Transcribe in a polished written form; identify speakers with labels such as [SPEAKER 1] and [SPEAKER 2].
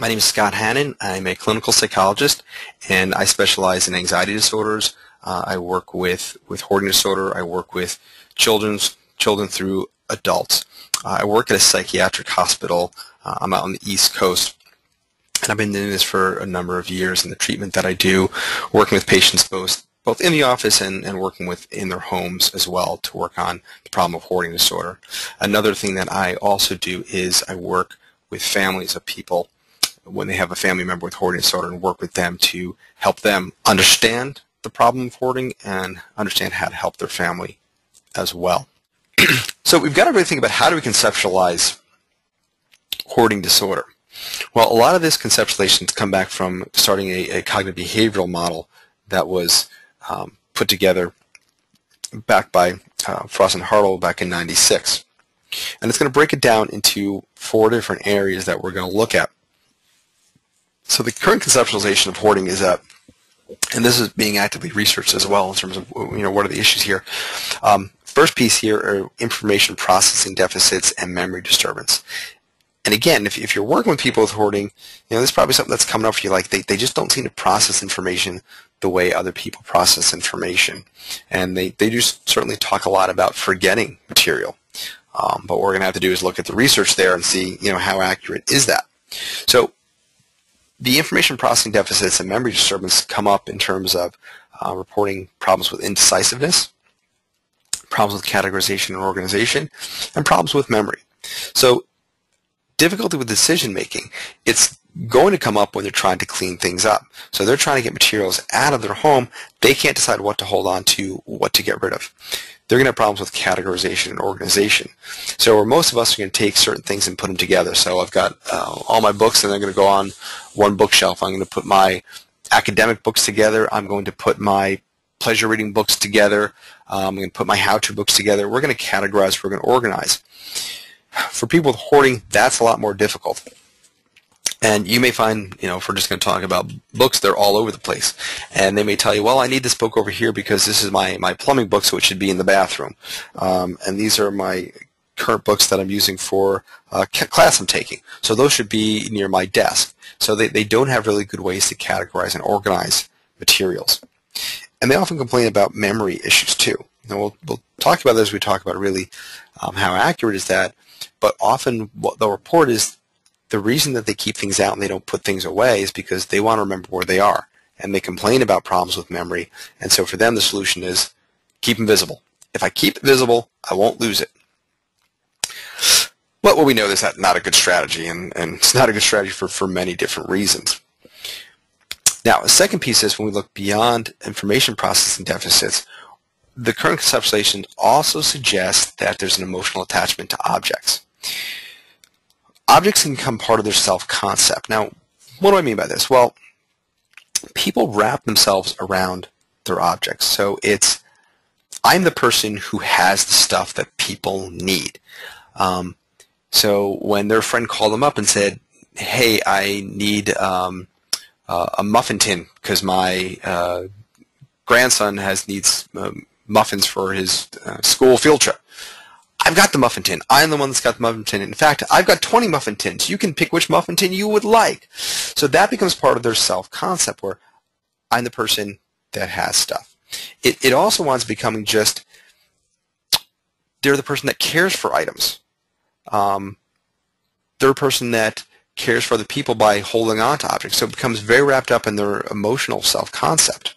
[SPEAKER 1] My name is Scott Hannan. I'm a clinical psychologist, and I specialize in anxiety disorders. I work with hoarding disorder. I work with children through adults. I work at a psychiatric hospital. I'm out on the East Coast, and I've been doing this for a number of years. And the treatment that I do, working with patients both in the office and working within their homes as well to work on the problem of hoarding disorder. Another thing that I also do is I work with families of people when they have a family member with hoarding disorder and work with them to help them understand the problem of hoarding and understand how to help their family as well. So we've got to really think about how do we conceptualize hoarding disorder. Well, a lot of this conceptualization has come back from starting a cognitive behavioral model that was put together back by Frost and Hartle back in '96. And it's going to break it down into 4 different areas that we're going to look at. So the current conceptualization of hoarding is that, and this is being actively researched as well in terms of what are the issues here. First piece here are information processing deficits and memory disturbance. And again, if you're working with people with hoarding, this is probably something that's coming up for you. Like they just don't seem to process information the way other people process information, and they do certainly talk a lot about forgetting material. But what we're going to have to do is look at the research there and see how accurate is that. So the information processing deficits and memory disturbance come up in terms of reporting problems with indecisiveness, problems with categorization and organization, and problems with memory. So difficulty with decision making, it's going to come up when they're trying to clean things up. So they're trying to get materials out of their home. They can't decide what to hold on to, what to get rid of. They're going to have problems with categorization and organization. So where most of us are going to take certain things and put them together. So I've got all my books, and they're going to go on one bookshelf. I'm going to put my academic books together. I'm going to put my pleasure reading books together. I'm going to put my how-to books together. We're going to categorize. We're going to organize. For people with hoarding, that's a lot more difficult. And you may find, if we're just going to talk about books, they're all over the place. And they may tell you, well, I need this book over here because this is my plumbing book, so it should be in the bathroom. And these are my current books that I'm using for class I'm taking. So those should be near my desk. So they don't have really good ways to categorize and organize materials. And they often complain about memory issues too. And we'll talk about this as we talk about really how accurate is that. But often what they'll report is the reason that they keep things out and they don't put things away is because they want to remember where they are. And they complain about problems with memory. And so for them, the solution is keep them visible. If I keep it visible, I won't lose it. Well, we know that's not a good strategy, and it's not a good strategy for many different reasons. Now, the second piece is when we look beyond information processing deficits, the current conceptualization also suggests that there's an emotional attachment to objects. Objects can become part of their self-concept. Now, what do I mean by this? Well, people wrap themselves around their objects. So it's, I'm the person who has the stuff that people need. So when their friend called them up and said, hey, I need a muffin tin because my grandson needs muffins for his school field trip. I've got the muffin tin. I'm the one that's got the muffin tin. In fact, I've got 20 muffin tins. You can pick which muffin tin you would like. So that becomes part of their self-concept where I'm the person that has stuff. It also winds up becoming just they're the person that cares for items. They're a person that cares for other people by holding on to objects. So it becomes very wrapped up in their emotional self-concept.